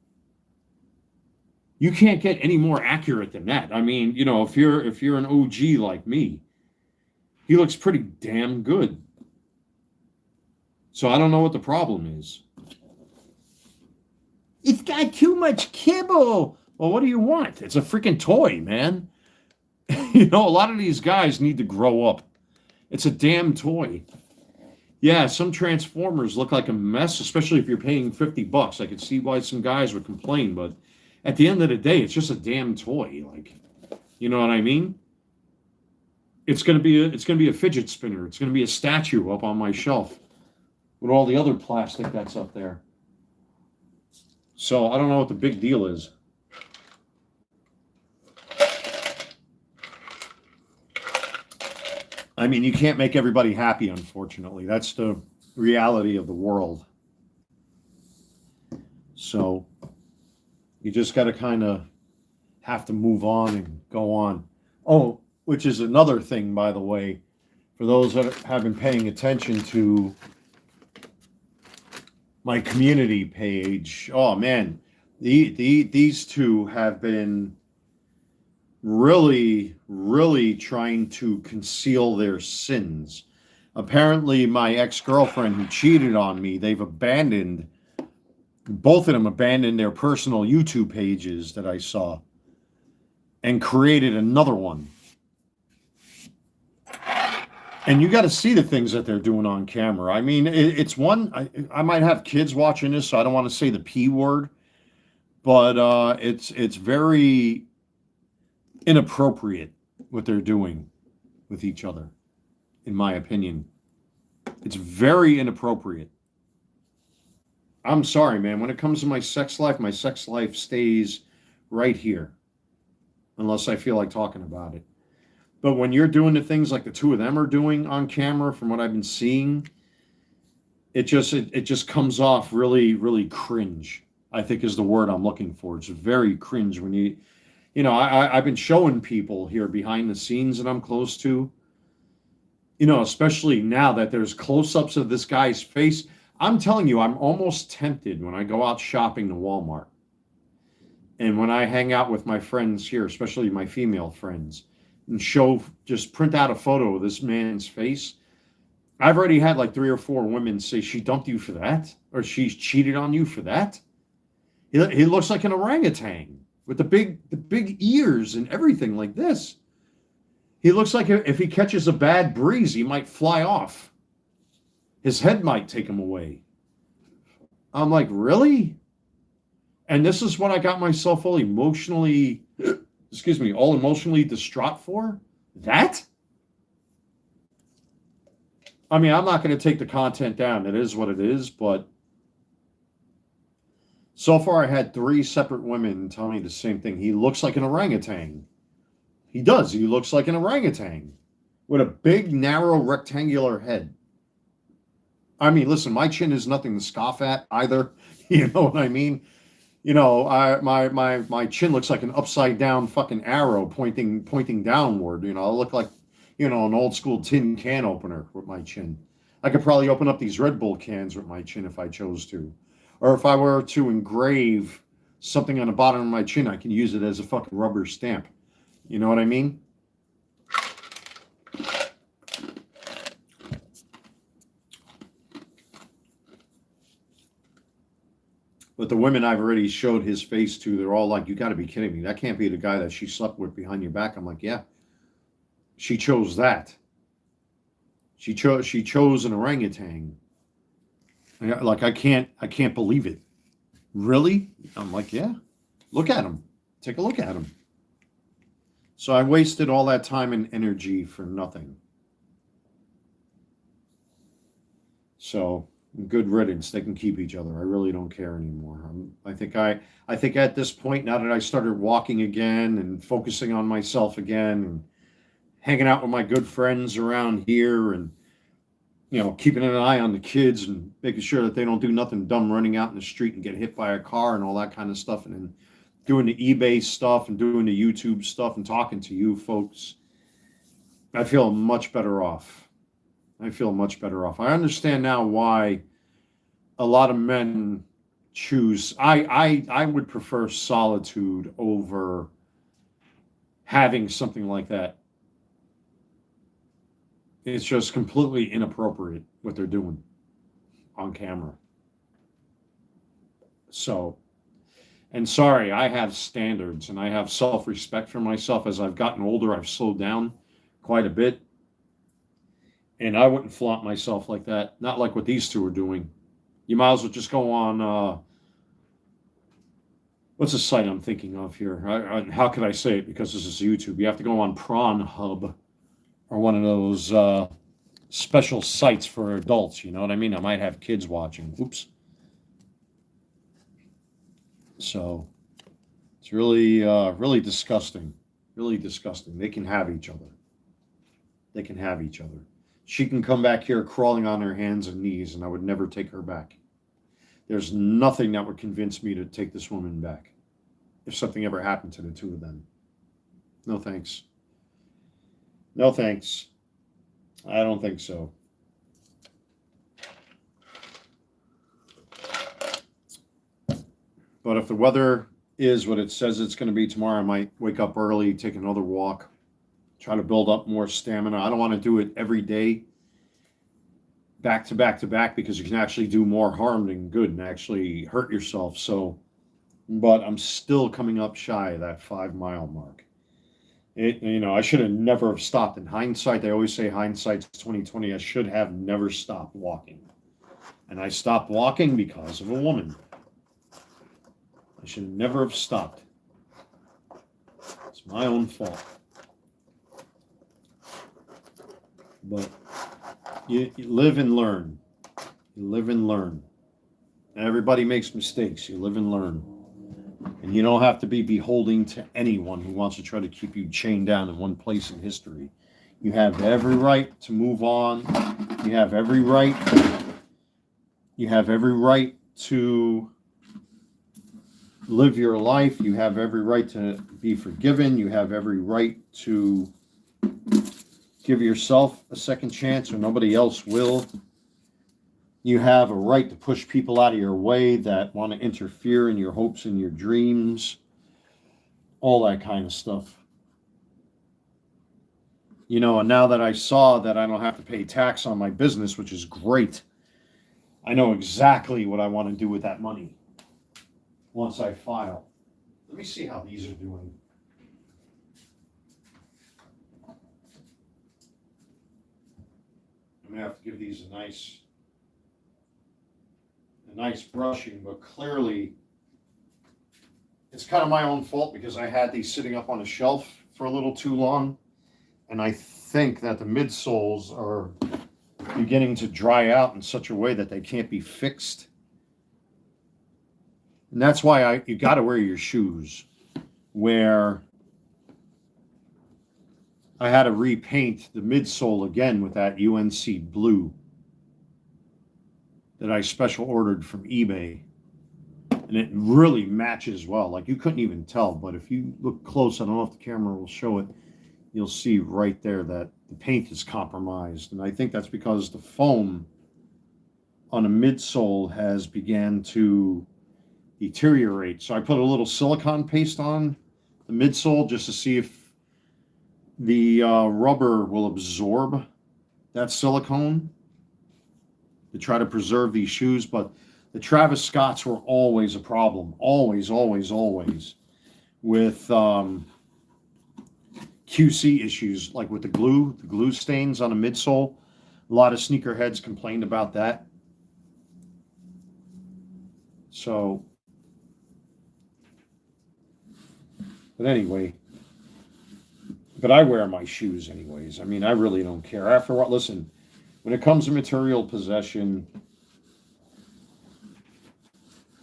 You can't get any more accurate than that. I mean, you know, if you're an OG like me, he looks pretty damn good. So I don't know what the problem is. It's got too much kibble. Well, what do you want? It's a freaking toy, man. You know, a lot of these guys need to grow up. It's a damn toy. Yeah, some Transformers look like a mess, especially if you're paying $50. I could see why some guys would complain, but at the end of the day, it's just a damn toy. Like, you know what I mean? It's gonna be a fidget spinner. It's gonna be a statue up on my shelf with all the other plastic that's up there. So I don't know what the big deal is. I mean, you can't make everybody happy, unfortunately. That's the reality of the world. So you just got to kind of have to move on and go on. Oh, which is another thing, by the way, for those that have been paying attention to my community page. Oh, man, these two have been really, really trying to conceal their sins. Apparently, my ex-girlfriend who cheated on me, both of them abandoned their personal YouTube pages that I saw and created another one. And you got to see the things that they're doing on camera. I mean, it's one, I might have kids watching this, so I don't want to say the P word, but it's very inappropriate what they're doing with each other, in my opinion. It's very inappropriate. I'm sorry, man. When it comes to my sex life stays right here, unless I feel like talking about it. But when you're doing the things like the two of them are doing on camera, from what I've been seeing, it just comes off really, really cringe, I think is the word I'm looking for. It's very cringe when you know, I've been showing people here behind the scenes that I'm close to, you know, especially now that there's close-ups of this guy's face. I'm telling you, I'm almost tempted when I go out shopping to Walmart and when I hang out with my friends here, especially my female friends, and just print out a photo of this man's face. I've already had like 3 or 4 women say she dumped you for that, or she's cheated on you for that. He looks like an orangutan with the big ears and everything like this. He looks like if he catches a bad breeze, he might fly off. His head might take him away. I'm like, really? And this is what I got myself all emotionally distraught for? That? I mean, I'm not going to take the content down. It is what it is, but so far I had 3 separate women tell me the same thing. He looks like an orangutan. He does. He looks like an orangutan with a big, narrow, rectangular head. I mean, listen, my chin is nothing to scoff at either. You know what I mean? My chin looks like an upside down fucking arrow pointing downward. I look like, an old school tin can opener with my chin. I could probably open up these Red Bull cans with my chin if I chose to. Or if I were to engrave something on the bottom of my chin, I can use it as a fucking rubber stamp. You know what I mean? But the women I've already showed his face to, they're all like, "You got to be kidding me. That can't be the guy that she slept with behind your back." I'm like, "Yeah, she chose that. She chose an orangutan." Like, I can't believe it. Really? I'm like, "Yeah. Look at him. Take a look at him." So I wasted all that time and energy for nothing. So good riddance. They can keep each other. I really don't care anymore. I think at this point, now that I started walking again and focusing on myself again and hanging out with my good friends around here and keeping an eye on the kids and making sure that they don't do nothing dumb running out in the street and get hit by a car and all that kind of stuff, and then doing the eBay stuff and doing the YouTube stuff and talking to you folks, I feel much better off. I feel much better off. I understand now why a lot of men choose. I would prefer solitude over having something like that. It's just completely inappropriate what they're doing on camera. So, and sorry, I have standards and I have self respect for myself. As I've gotten older, I've slowed down quite a bit. And I wouldn't flaunt myself like that. Not like what these two are doing. You might as well just go on, what's the site I'm thinking of here? How could I say it? Because this is YouTube. You have to go on Prawn Hub or one of those special sites for adults. You know what I mean? I might have kids watching. Oops. So it's really, really disgusting. Really disgusting. They can have each other. They can have each other. She can come back here crawling on her hands and knees, and I would never take her back. There's nothing that would convince me to take this woman back if something ever happened to the two of them. No thanks. No thanks. I don't think so. But if the weather is what it says it's going to be tomorrow, I might wake up early, take another walk, try to build up more stamina. I don't want to do it every day, back to back to back, because you can actually do more harm than good and actually hurt yourself. So, but I'm still coming up shy of that 5 mile mark. I should have never have stopped. In hindsight, they always say hindsight's 2020. I should have never stopped walking. And I stopped walking because of a woman. I should never have stopped. It's my own fault. But you live and learn. You live and learn. Everybody makes mistakes. You live and learn. And you don't have to be beholden to anyone who wants to try to keep you chained down in one place in history. You have every right to move on. You have every right. You have every right to live your life. You have every right to be forgiven. You have every right to give yourself a second chance or nobody else will. You have a right to push people out of your way that want to interfere in your hopes and your dreams. All that kind of stuff. And now that I saw that I don't have to pay tax on my business, which is great, I know exactly what I want to do with that money once I file. Let me see how these are doing. I'm going to have to give these a nice brushing, but clearly it's kind of my own fault because I had these sitting up on a shelf for a little too long, and I think that the midsoles are beginning to dry out in such a way that they can't be fixed. And that's why you got to wear your shoes. Where I had to repaint the midsole again with that UNC blue that I special ordered from eBay. And it really matches well. Like you couldn't even tell, but if you look close, I don't know if the camera will show it, you'll see right there that the paint is compromised. And I think that's because the foam on the midsole has began to deteriorate. So I put a little silicone paste on the midsole just to see if the rubber will absorb that silicone to try to preserve these shoes. But the Travis Scotts were always a problem, always, always, always, with QC issues, like with the glue stains on the midsole. A lot of sneakerheads complained about that. So, but anyway, but I wear my shoes anyways. I mean, I really don't care. After what, listen, when it comes to material possession,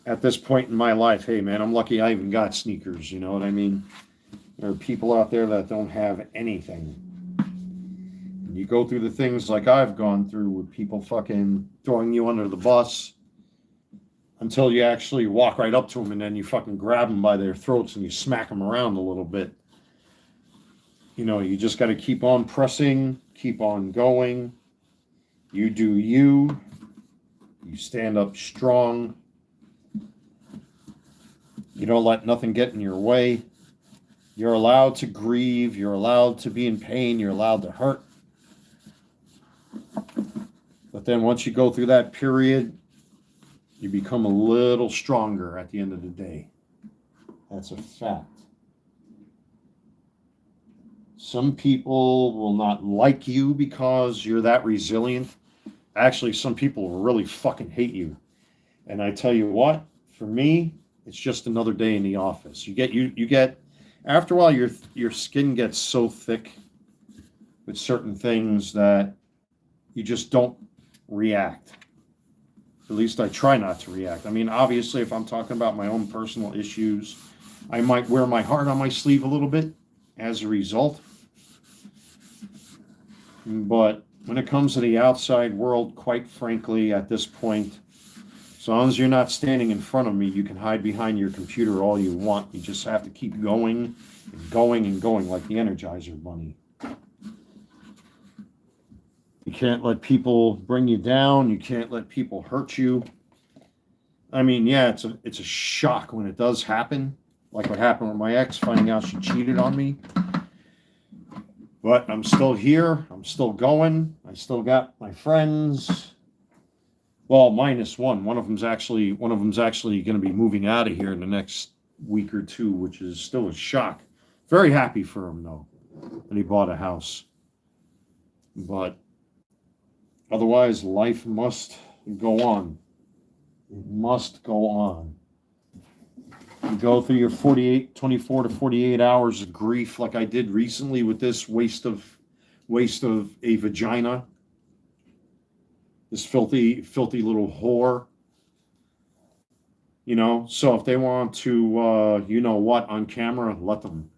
at this point in my life, hey man, I'm lucky I even got sneakers, you know what I mean? There are people out there that don't have anything. And you go through the things like I've gone through with people fucking throwing you under the bus until you actually walk right up to them and then you fucking grab them by their throats and you smack them around a little bit. You know, you just got to keep on pressing, keep on going. You do you. You stand up strong. You don't let nothing get in your way. You're allowed to grieve. You're allowed to be in pain. You're allowed to hurt. But then once you go through that period, you become a little stronger at the end of the day. That's a fact. Some people will not like you because you're that resilient. Actually, some people will really fucking hate you. And I tell you what, for me, it's just another day in the office. You get after a while your skin gets so thick with certain things that you just don't react. At least I try not to react. I mean, obviously, if I'm talking about my own personal issues, I might wear my heart on my sleeve a little bit as a result. But when it comes to the outside world, quite frankly, at this point, as long as you're not standing in front of me, you can hide behind your computer all you want. You just have to keep going and going and going like the Energizer Bunny. You can't let people bring you down. You can't let people hurt you. I mean, yeah, it's a shock when it does happen, like what happened with my ex, finding out she cheated on me. But I'm still here. I'm still going. I still got my friends. Well, minus one. One of them's actually going to be moving out of here in the next week or two, which is still a shock. Very happy for him though, that he bought a house. But otherwise, life must go on. It must go on. You go through your 24 to 48 hours of grief like I did recently with this waste of a vagina. This filthy little whore. You know, so if they want to, you know what, on camera, let them.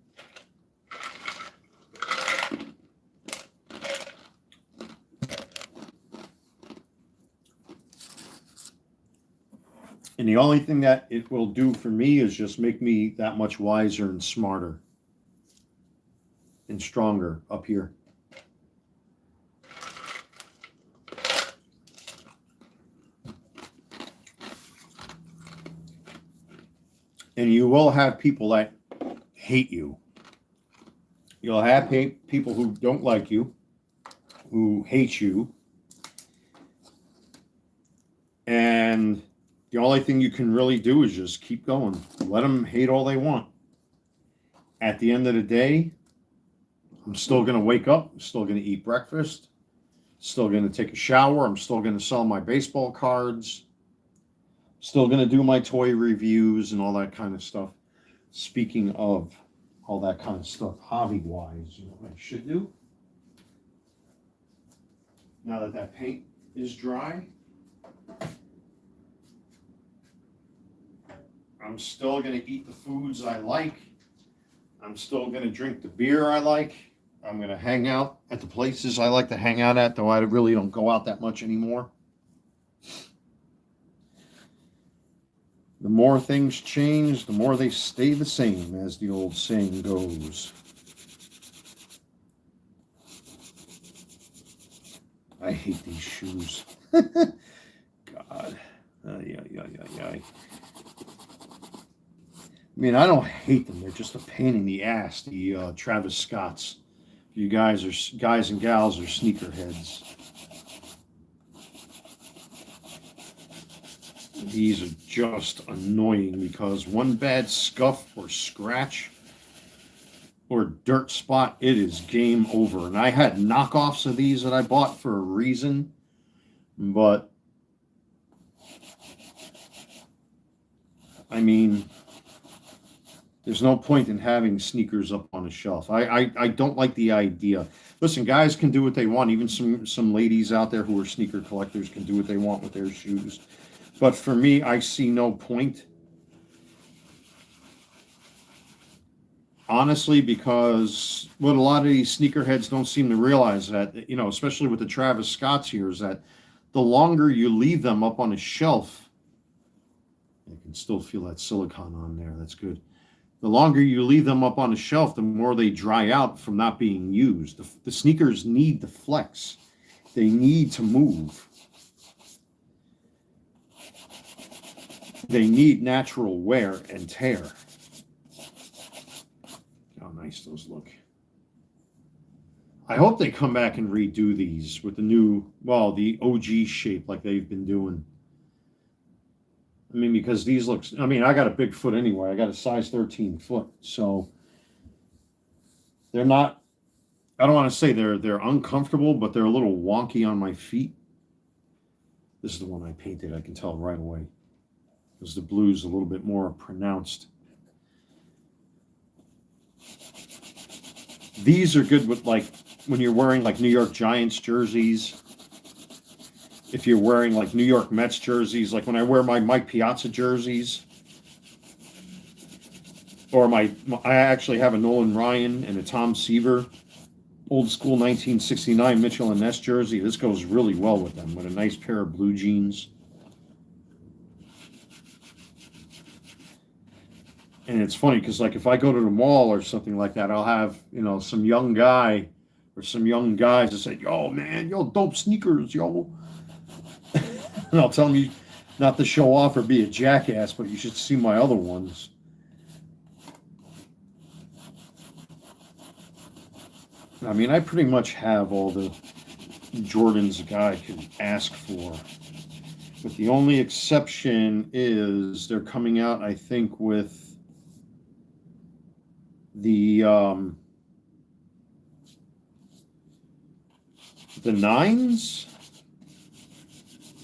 And the only thing that it will do for me is just make me that much wiser and smarter and stronger up here. And you will have people that hate you. You'll have people who don't like you, who hate you. And the only thing you can really do is just keep going. Let them hate all they want. At the end of the day, I'm still going to wake up. I'm still going to eat breakfast. Still going to take a shower. I'm still going to sell my baseball cards. Still going to do my toy reviews and all that kind of stuff. Speaking of all that kind of stuff, hobby-wise, you know what I should do? Now that that paint is dry, I'm still going to eat the foods I like. I'm still going to drink the beer I like. I'm going to hang out at the places I like to hang out at, though I really don't go out that much anymore. The more things change, the more they stay the same, as the old saying goes. I hate these shoes. God. I mean, I don't hate them. They're just a pain in the ass, the Travis Scotts. You guys and gals are sneakerheads. These are just annoying because one bad scuff or scratch or dirt spot, it is game over. And I had knockoffs of these that I bought for a reason, but I mean, there's no point in having sneakers up on a shelf. I don't like the idea. Listen, guys can do what they want. Even some ladies out there who are sneaker collectors can do what they want with their shoes. But for me, I see no point. Honestly, because what a lot of these sneakerheads don't seem to realize that, you know, especially with the Travis Scotts here, is that the longer you leave them up on a shelf, you can still feel that silicone on there. That's good. The longer you leave them up on a shelf, the more they dry out from not being used. The sneakers need to flex. They need to move. They need natural wear and tear. How nice those look. I hope they come back and redo these with the new, well, the OG shape like they've been doing. I mean, because these looks, I mean, I got a big foot anyway. I got a size 13 foot. So they're not, I don't want to say they're uncomfortable, but they're a little wonky on my feet. This is the one I painted. I can tell right away. Because the blue's a little bit more pronounced. These are good with, like, when you're wearing like New York Giants jerseys. If you're wearing like New York Mets jerseys, like when I wear my Mike Piazza jerseys, or I actually have a Nolan Ryan and a Tom Seaver old school 1969 Mitchell and Ness jersey. This goes really well with them, with a nice pair of blue jeans. And it's funny because, like, if I go to the mall or something like that, I'll have, you know, some young guy or some young guys that say, yo, man, yo, dope sneakers, yo. And I'll tell them not to show off or be a jackass, but you should see my other ones. I mean, I pretty much have all the Jordans a guy could ask for. But the only exception is they're coming out, I think, with the nines,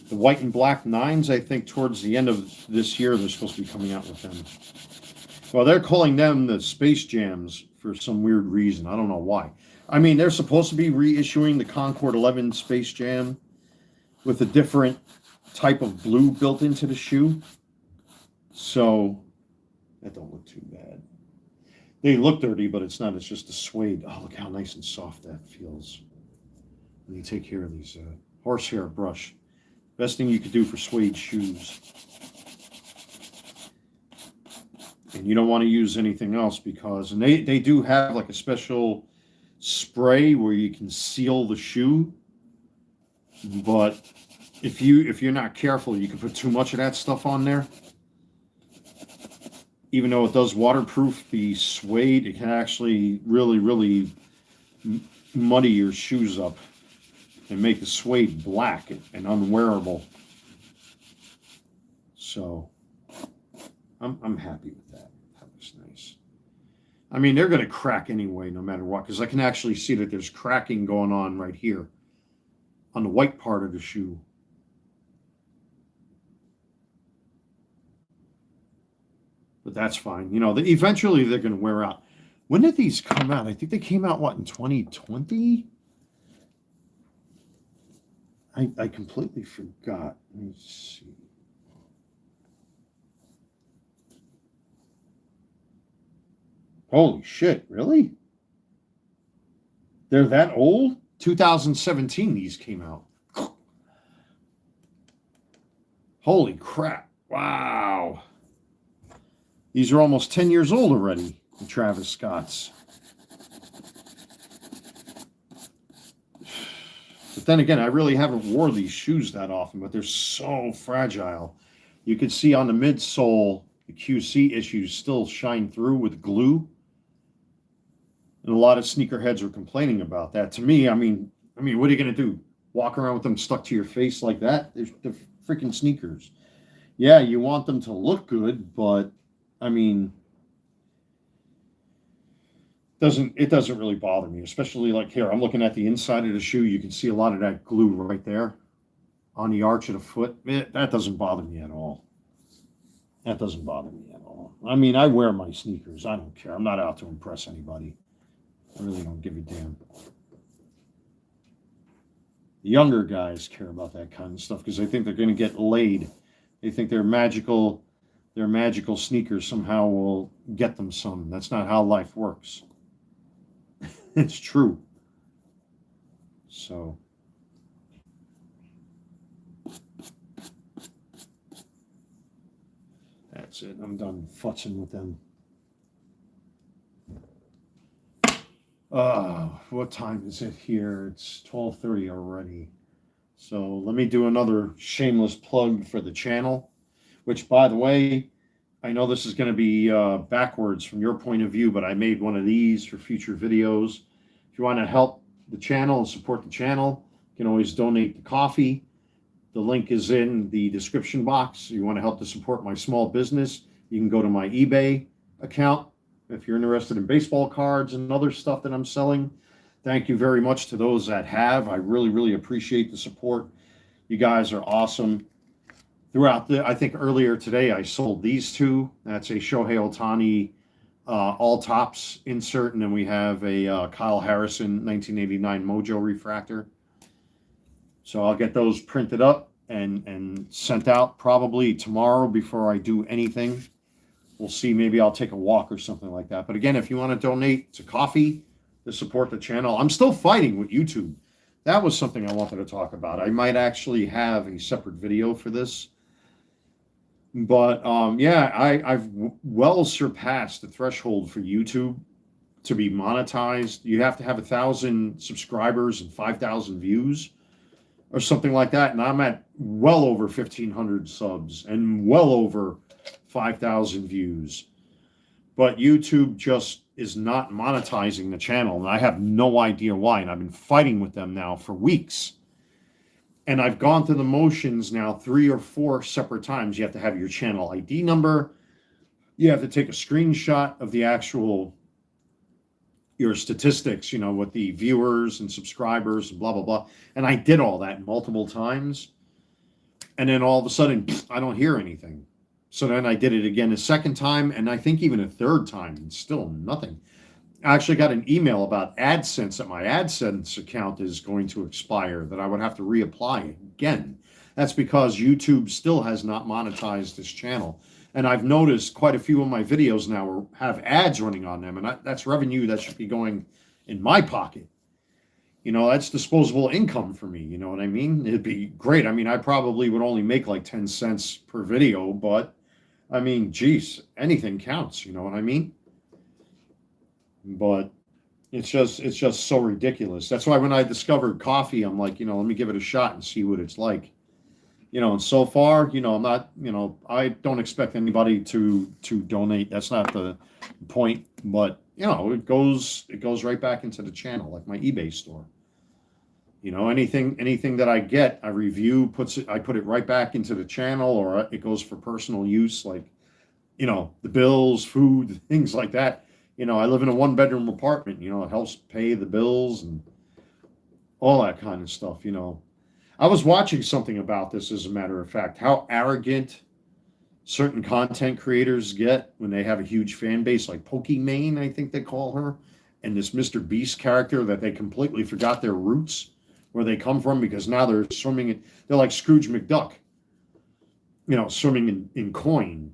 the white and black nines. I think towards the end of this year they're supposed to be coming out with them. Well, they're calling them the Space Jams for some weird reason. I don't know why. I mean, they're supposed to be reissuing the Concord 11 Space Jam with a different type of blue built into the shoe. So that don't look too bad. They look dirty, but it's not. It's just a suede. Oh, look how nice and soft that feels. When you take care of these horsehair brush. Best thing you could do for suede shoes. And you don't want to use anything else because, and they do have like a special spray where you can seal the shoe. But if you're not careful, you can put too much of that stuff on there. Even though it does waterproof the suede, it can actually really, really muddy your shoes up and make the suede black and unwearable. So I'm happy with that. That was nice. I mean, they're going to crack anyway, no matter what, because I can actually see that there's cracking going on right here on the white part of the shoe. But that's fine. You know, eventually they're going to wear out. When did these come out? I think they came out, what, in 2020? I completely forgot. Let me see. Holy shit, really? They're that old? 2017 these came out. Holy crap. Wow. These are almost 10 years old already, the Travis Scotts. But then again, I really haven't wore these shoes that often, but they're so fragile. You can see on the midsole, the QC issues still shine through with glue. And a lot of sneakerheads are complaining about that. To me, I mean, what are you going to do? Walk around with them stuck to your face like that? They're freaking sneakers. Yeah, you want them to look good, but I mean, it doesn't really bother me, especially like here. I'm looking at the inside of the shoe. You can see a lot of that glue right there on the arch of the foot. That doesn't bother me at all. That doesn't bother me at all. I mean, I wear my sneakers. I don't care. I'm not out to impress anybody. I really don't give a damn. The younger guys care about that kind of stuff because they think they're going to get laid. They think their magical sneakers somehow will get them some. That's not how life works. It's true. So that's it. I'm done futzing with them. What time is it here? It's 12:30 already. So let me do another shameless plug for the channel, which, by the way, I know this is going to be backwards from your point of view, but I made one of these for future videos. If you want to help the channel and support the channel, you can always donate the coffee. The link is in the description box. If you want to help to support my small business, you can go to my eBay account. If you're interested in baseball cards and other stuff that I'm selling, thank you very much to those that have. I really, really appreciate the support. You guys are awesome. I think earlier today, I sold these two. That's a Shohei Ohtani all tops insert, and then we have a Kyle Harrison 1989 Mojo refractor. So I'll get those printed up and sent out probably tomorrow before I do anything. We'll see. Maybe I'll take a walk or something like that. But again, if you want to donate to coffee to support the channel, I'm still fighting with YouTube. That was something I wanted to talk about. I might actually have a separate video for this. But yeah, I've well surpassed the threshold for YouTube to be monetized. You have to have 1,000 subscribers and 5,000 views or something like that. And I'm at well over 1,500 subs and well over 5,000 views. But YouTube just is not monetizing the channel. And I have no idea why. And I've been fighting with them now for weeks. And I've gone through the motions now 3 or 4 separate times. You have to have your channel ID number. You have to take a screenshot of the actual, your statistics, with the viewers and subscribers and blah, blah, blah. And I did all that multiple times. And then all of a sudden, I don't hear anything. So then I did it again a second time, and I think even a third time, and still nothing. I actually got an email about AdSense that my AdSense account is going to expire, that I would have to reapply again. That's because YouTube still has not monetized this channel. And I've noticed quite a few of my videos now have ads running on them, and that's revenue that should be going in my pocket. That's disposable income for me, you know what I mean? It'd be great. I mean, I probably would only make like 10 cents per video, but I mean, geez, anything counts, you know what I mean? But it's just so ridiculous. That's why when I discovered coffee, I'm like, let me give it a shot and see what it's like. And so far, I'm not, I don't expect anybody to donate. That's not the point, but it goes right back into the channel, like my eBay store. Anything that I get, I review, I put it right back into the channel, or it goes for personal use, like, the bills, food, things like that. I live in a 1-bedroom apartment, it helps pay the bills and all that kind of stuff, I was watching something about this, as a matter of fact, how arrogant certain content creators get when they have a huge fan base, like Pokimane, I think they call her, and this Mr. Beast character, that they completely forgot their roots, where they come from, because now they're they're like Scrooge McDuck, swimming in coin.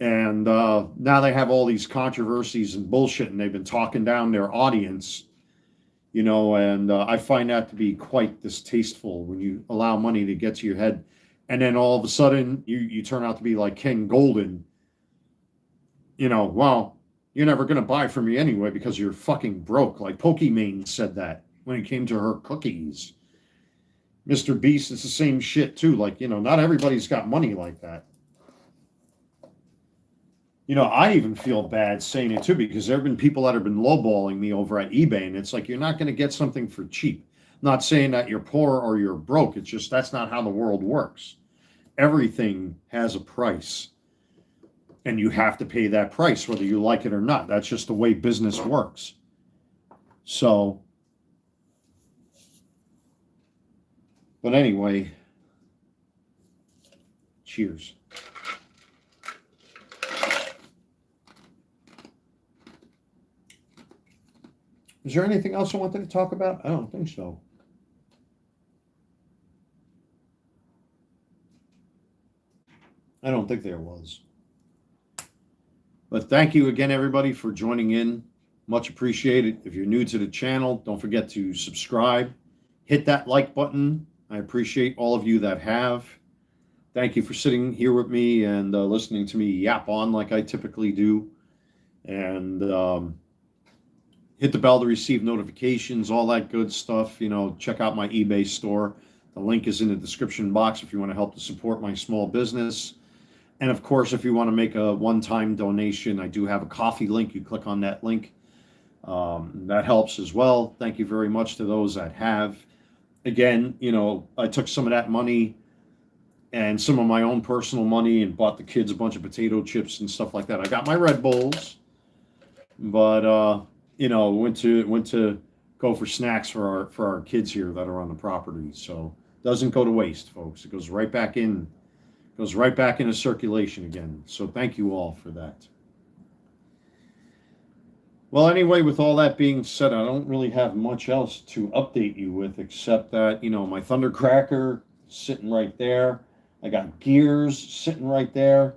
And now they have all these controversies and bullshit, and they've been talking down their audience, and I find that to be quite distasteful when you allow money to get to your head and then all of a sudden you turn out to be like Ken Golden. Well, you're never going to buy from me anyway because you're fucking broke. Like Pokimane said that when it came to her cookies. Mr. Beast is the same shit too. Like, not everybody's got money like that. I even feel bad saying it too, because there have been people that have been lowballing me over at eBay, and it's like, you're not going to get something for cheap. I'm not saying that you're poor or you're broke. It's just that's not how the world works. Everything has a price, and you have to pay that price whether you like it or not. That's just the way business works. So, but anyway, cheers. Is there anything else I wanted to talk about? I don't think so. I don't think there was. But thank you again, everybody, for joining in. Much appreciated. If you're new to the channel, don't forget to subscribe. Hit that like button. I appreciate all of you that have. Thank you for sitting here with me and listening to me yap on like I typically do. And hit the bell to receive notifications, all that good stuff. Check out my eBay store. The link is in the description box if you want to help to support my small business. And of course, if you want to make a one-time donation, I do have a coffee link. You click on that link. That helps as well. Thank you very much to those that have. Again, I took some of that money and some of my own personal money and bought the kids a bunch of potato chips and stuff like that. I got my Red Bulls, but went to go for snacks for our kids here that are on the property. So it doesn't go to waste, folks. It goes right back in. Goes right back into circulation again. So thank you all for that. Well, anyway, with all that being said, I don't really have much else to update you with except that, my Thundercracker sitting right there. I got Gears sitting right there.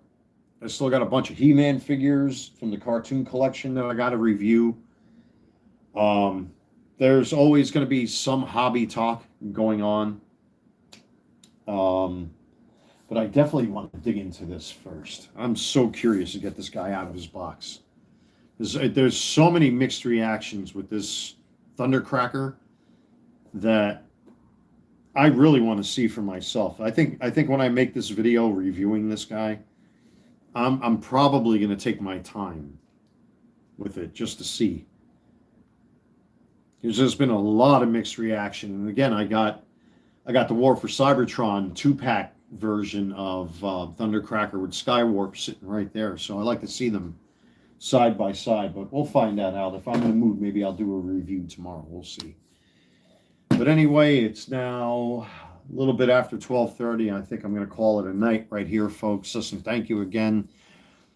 I still got a bunch of He-Man figures from the cartoon collection that I got to review. There's always going to be some hobby talk going on. But I definitely want to dig into this first. I'm so curious to get this guy out of his box. There's so many mixed reactions with this Thundercracker that I really want to see for myself. I think when I make this video reviewing this guy, I'm probably going to take my time with it just to see. There's been a lot of mixed reaction, and again, I got the War for Cybertron 2-pack version of Thundercracker with Skywarp sitting right there. So I like to see them side by side, but we'll find that out. If I'm in the mood, maybe I'll do a review tomorrow. We'll see. But anyway, it's now a little bit after 12:30. I think I'm going to call it a night right here, folks. Listen, thank you again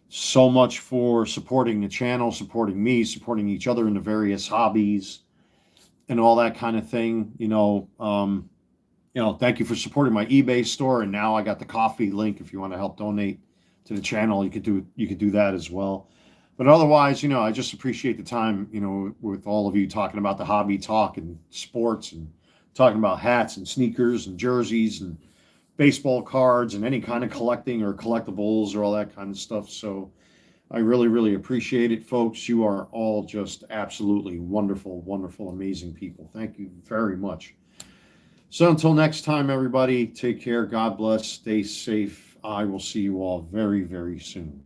so much for supporting the channel, supporting me, supporting each other in the various hobbies and all that kind of thing. Thank you for supporting my eBay store, and now I got the coffee link. If you want to help donate to the channel, you could do that as well. But otherwise, I just appreciate the time, with all of you talking about the hobby talk and sports and talking about hats and sneakers and jerseys and baseball cards and any kind of collecting or collectibles or all that kind of stuff. So I really, really appreciate it, folks. You are all just absolutely wonderful, wonderful, amazing people. Thank you very much. So until next time, everybody, take care. God bless. Stay safe. I will see you all very, very soon.